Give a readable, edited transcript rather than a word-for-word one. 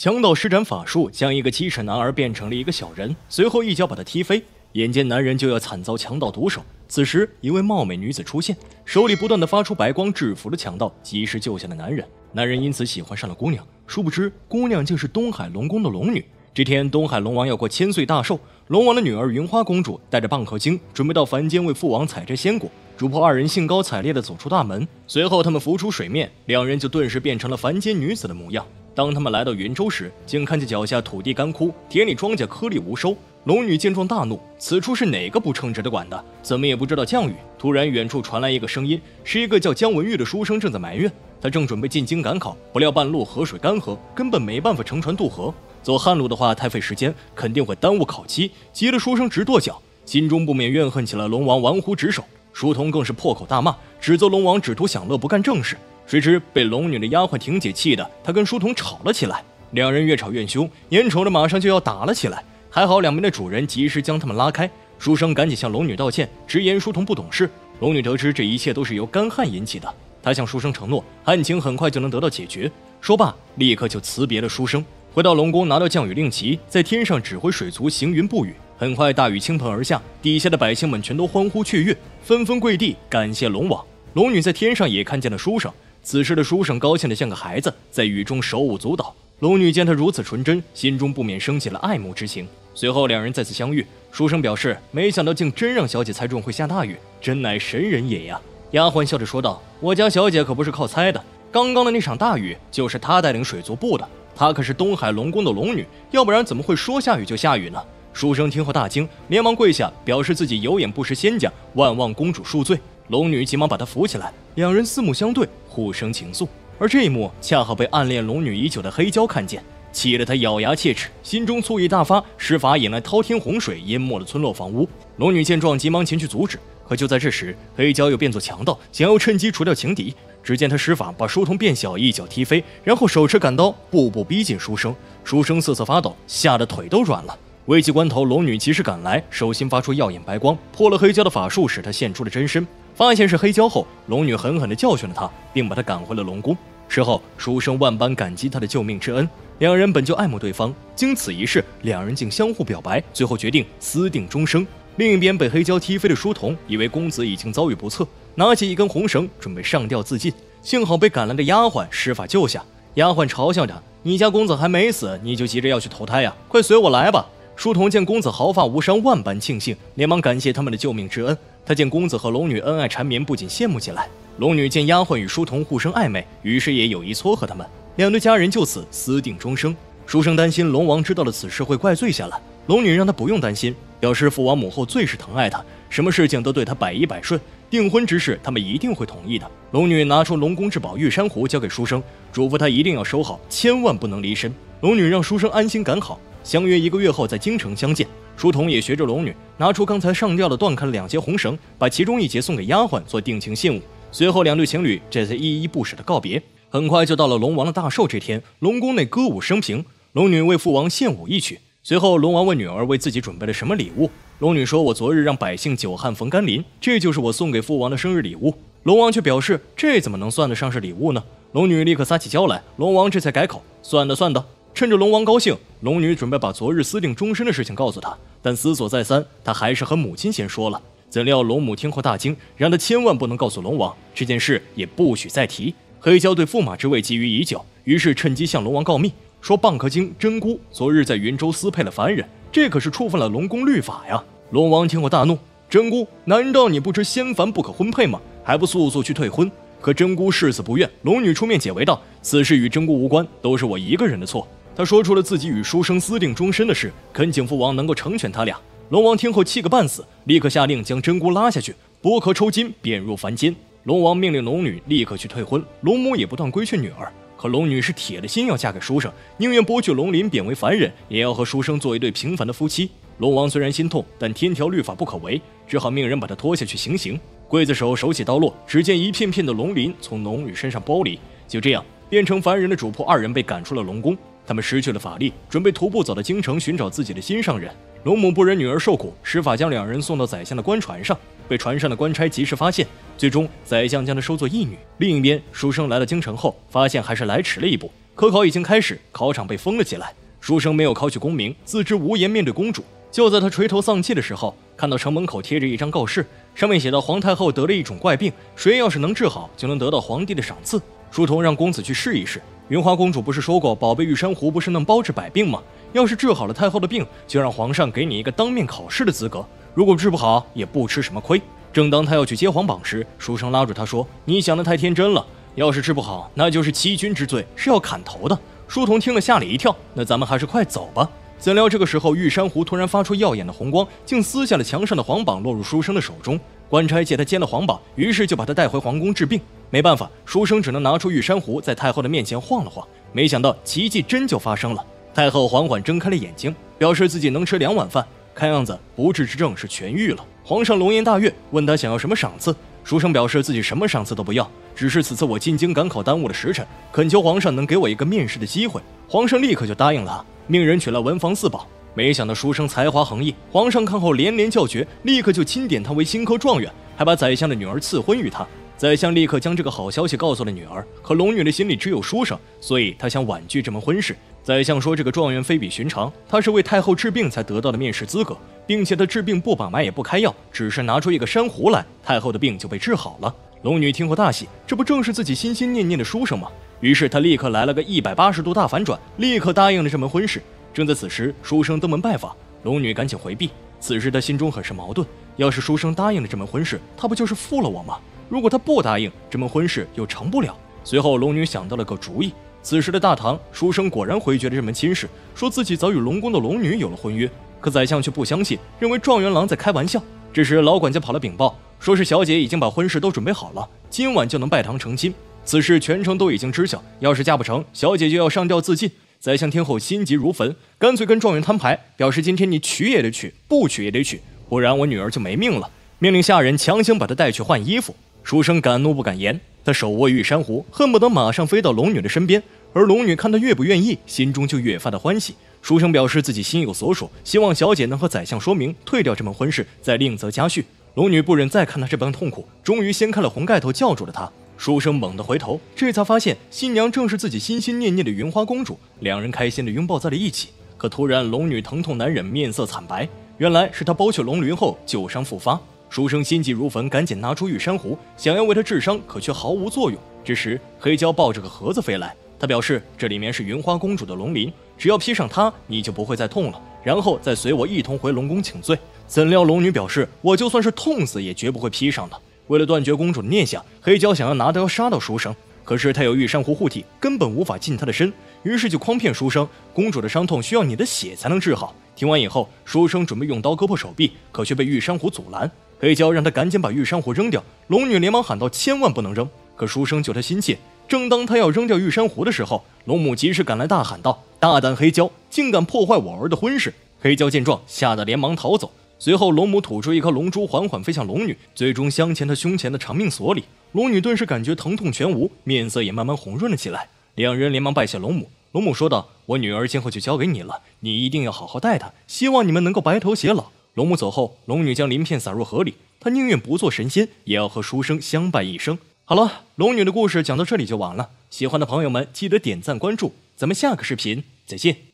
强盗施展法术，将一个7尺男儿变成了一个小人，随后一脚把他踢飞。眼见男人就要惨遭强盗毒手，此时一位貌美女子出现，手里不断的发出白光，制服了强盗，及时救下了男人。男人因此喜欢上了姑娘，殊不知姑娘竟是东海龙宫的龙女。这天，东海龙王要过1000岁大寿，龙王的女儿云花公主带着蚌壳精，准备到凡间为父王采摘鲜果。主仆二人兴高采烈地走出大门，随后他们浮出水面，两人就顿时变成了凡间女子的模样。当他们来到云州时，竟看见脚下土地干枯，田里庄稼颗粒无收。龙女见状大怒，此处是哪个不称职的管的，怎么也不知道降雨。突然远处传来一个声音，是一个叫姜文玉的书生正在埋怨，他正准备进京赶考，不料半路河水干涸，根本没办法乘船渡河，走旱路的话太费时间，肯定会耽误考期。急得书生直跺脚，心中不免怨恨起了龙王玩忽职守。书童更是破口大骂，指责龙王只图享乐不干正事。谁知被龙女的丫鬟婷姐气的，她跟书童吵了起来，两人越吵越凶，眼瞅着马上就要打了起来。还好两边的主人及时将他们拉开，书生赶紧向龙女道歉，直言书童不懂事。龙女得知这一切都是由干旱引起的，她向书生承诺旱情很快就能得到解决。说罢立刻就辞别了书生，回到龙宫拿到降雨令旗，在天上指挥水族行云布雨。很快大雨倾盆而下，底下的百姓们全都欢呼雀跃，纷纷跪地感谢龙王。龙女在天上也看见了书生，此时的书生高兴得像个孩子，在雨中手舞足蹈。龙女见他如此纯真，心中不免升起了爱慕之情。随后两人再次相遇，书生表示没想到竟真让小姐猜中会下大雨，真乃神人也呀。丫鬟笑着说道，我家小姐可不是靠猜的，刚刚的那场大雨就是她带领水族部的，她可是东海龙宫的龙女，要不然怎么会说下雨就下雨呢？书生听后大惊，连忙跪下表示自己有眼不识仙家，万望公主恕罪。龙女急忙把他扶起来，两人四目相对，互生情愫。而这一幕恰好被暗恋龙女已久的黑蛟看见，气得他咬牙切齿，心中醋意大发，施法引来滔天洪水，淹没了村落房屋。龙女见状急忙前去阻止，可就在这时，黑蛟又变作强盗，想要趁机除掉情敌。只见他施法把书童变小，一脚踢飞，然后手持杆刀步步逼近书生。书生瑟瑟发抖，吓得腿都软了。危急关头，龙女及时赶来，手心发出耀眼白光，破了黑蛟的法术，使他现出了真身。发现是黑蛟后，龙女狠狠地教训了他，并把他赶回了龙宫。事后，书生万般感激他的救命之恩，两人本就爱慕对方，经此一事，两人竟相互表白，最后决定私定终生。另一边被黑蛟踢飞的书童以为公子已经遭遇不测，拿起一根红绳准备上吊自尽，幸好被赶来的丫鬟施法救下。丫鬟嘲笑着，你家公子还没死，你就急着要去投胎呀？快随我来吧。书童见公子毫发无伤，万般庆幸，连忙感谢他们的救命之恩。他见公子和龙女恩爱缠绵，不仅羡慕起来。龙女见丫鬟与书童互生暧昧，于是也有意撮合他们，两对佳人就此私定终生。书生担心龙王知道了此事会怪罪下来，龙女让他不用担心，表示父王母后最是疼爱他，什么事情都对他百依百顺，订婚之事他们一定会同意的。龙女拿出龙宫至宝玉珊瑚交给书生，嘱咐他一定要收好，千万不能离身。龙女让书生安心赶好，相约1个月后在京城相见。书童也学着龙女，拿出刚才上吊的断开了2节红绳，把其中1节送给丫鬟做定情信物。随后两对情侣这才依依不舍的告别。很快就到了龙王的大寿这天，龙宫内歌舞升平，龙女为父王献舞一曲。随后龙王问女儿为自己准备了什么礼物，龙女说，我昨日让百姓久旱逢甘霖，这就是我送给父王的生日礼物。龙王却表示，这怎么能算得上是礼物呢？龙女立刻撒起娇来，龙王这才改口，算的算的。趁着龙王高兴，龙女准备把昨日私定终身的事情告诉他，但思索再三，她还是和母亲先说了。怎料龙母听后大惊，让他千万不能告诉龙王，这件事也不许再提。黑蛟对驸马之位觊觎已久，于是趁机向龙王告密，说蚌壳精真姑昨日在云州私配了凡人，这可是触犯了龙宫律法呀。龙王听后大怒，真姑，难道你不知仙凡不可婚配吗？还不速速去退婚？可真姑誓死不愿。龙女出面解围道，此事与真姑无关，都是我一个人的错。他说出了自己与书生私定终身的事，恳请父王能够成全他俩。龙王听后气个半死，立刻下令将真姑拉下去，剥壳抽筋，贬入凡间。龙王命令龙女立刻去退婚，龙母也不断规劝女儿，可龙女是铁了心要嫁给书生，宁愿剥去龙鳞，贬为凡人，也要和书生做一对平凡的夫妻。龙王虽然心痛，但天条律法不可违，只好命人把他拖下去行刑。刽子手手起刀落，只见一片片的龙鳞从龙女身上剥离，就这样变成凡人的主仆二人被赶出了龙宫。他们失去了法力，准备徒步走到京城寻找自己的心上人。龙母不忍女儿受苦，施法将两人送到宰相的官船上，被船上的官差及时发现，最终宰相将她收作义女。另一边，书生来到京城后，发现还是来迟了一步，科考已经开始，考场被封了起来。书生没有考取功名，自知无颜面对公主。就在他垂头丧气的时候，看到城门口贴着一张告示，上面写道皇太后得了一种怪病，谁要是能治好，就能得到皇帝的赏赐。书童让公子去试一试。云华公主不是说过，宝贝玉珊瑚不是能包治百病吗？要是治好了太后的病，就让皇上给你一个当面考试的资格。如果治不好，也不吃什么亏。正当他要去接皇榜时，书生拉住他说：“你想得太天真了，要是治不好，那就是欺君之罪，是要砍头的。”书童听了吓了一跳，那咱们还是快走吧。怎料这个时候，玉珊瑚突然发出耀眼的红光，竟撕下了墙上的皇榜，落入书生的手中。官差见他接了皇榜，于是就把他带回皇宫治病。没办法，书生只能拿出玉珊瑚，在太后的面前晃了晃。没想到奇迹真就发生了，太后缓缓睁开了眼睛，表示自己能吃2碗饭，看样子不治之症是痊愈了。皇上龙颜大悦，问他想要什么赏赐。书生表示自己什么赏赐都不要，只是此次我进京赶考耽误了时辰，恳求皇上能给我一个面试的机会。皇上立刻就答应了，命人取来文房4宝。没想到书生才华横溢，皇上看后连连叫绝，立刻就钦点他为新科状元，还把宰相的女儿赐婚于他。宰相立刻将这个好消息告诉了女儿，可龙女的心里只有书生，所以她想婉拒这门婚事。宰相说这个状元非比寻常，他是为太后治病才得到的面试资格，并且他治病不把脉也不开药，只是拿出一个珊瑚来，太后的病就被治好了。龙女听后大喜，这不正是自己心心念念的书生吗？于是她立刻来了个180度大反转，立刻答应了这门婚事。正在此时，书生登门拜访，龙女赶紧回避。此时她心中很是矛盾，要是书生答应了这门婚事，他不就是负了我吗？如果他不答应，这门婚事又成不了。随后龙女想到了个主意。此时的大堂，书生果然回绝了这门亲事，说自己早与龙宫的龙女有了婚约。可宰相却不相信，认为状元郎在开玩笑。这时老管家跑来禀报，说是小姐已经把婚事都准备好了，今晚就能拜堂成亲。此事全城都已经知晓，要是嫁不成，小姐就要上吊自尽。宰相听后心急如焚，干脆跟状元摊牌，表示今天你娶也得娶，不娶也得娶，不然我女儿就没命了。命令下人强行把她带去换衣服。书生敢怒不敢言，他手握玉珊瑚，恨不得马上飞到龙女的身边。而龙女看他越不愿意，心中就越发的欢喜。书生表示自己心有所属，希望小姐能和宰相说明，退掉这门婚事，再另择佳婿。龙女不忍再看他这般痛苦，终于掀开了红盖头，叫住了他。书生猛地回头，这才发现新娘正是自己心心念念的云花公主，两人开心地拥抱在了一起。可突然龙女疼痛难忍，面色惨白，原来是她剥去龙鳞后旧伤复发。书生心急如焚，赶紧拿出玉珊瑚，想要为她治伤，可却毫无作用。这时黑蛟抱着个盒子飞来，他表示这里面是云花公主的龙鳞，只要披上它，你就不会再痛了，然后再随我一同回龙宫请罪。怎料龙女表示，我就算是痛死也绝不会披上的。为了断绝公主的念想，黑蛟想要拿刀杀到书生，可是他有玉珊瑚护体，根本无法近他的身，于是就诓骗书生，公主的伤痛需要你的血才能治好。听完以后，书生准备用刀割破手臂，可却被玉珊瑚阻拦。黑蛟让他赶紧把玉珊瑚扔掉，龙女连忙喊道：“千万不能扔！”可书生救他心切。正当他要扔掉玉珊瑚的时候，龙母及时赶来，大喊道：“大胆黑蛟，竟敢破坏我儿的婚事！”黑蛟见状，吓得连忙逃走。随后，龙母吐出一颗龙珠，缓缓飞向龙女，最终镶嵌她胸前的长命锁里。龙女顿时感觉疼痛全无，面色也慢慢红润了起来。两人连忙拜谢龙母。龙母说道：“我女儿今后就交给你了，你一定要好好待她，希望你们能够白头偕老。”龙母走后，龙女将鳞片撒入河里，她宁愿不做神仙，也要和书生相伴一生。好了，龙女的故事讲到这里就完了。喜欢的朋友们记得点赞关注，咱们下个视频再见。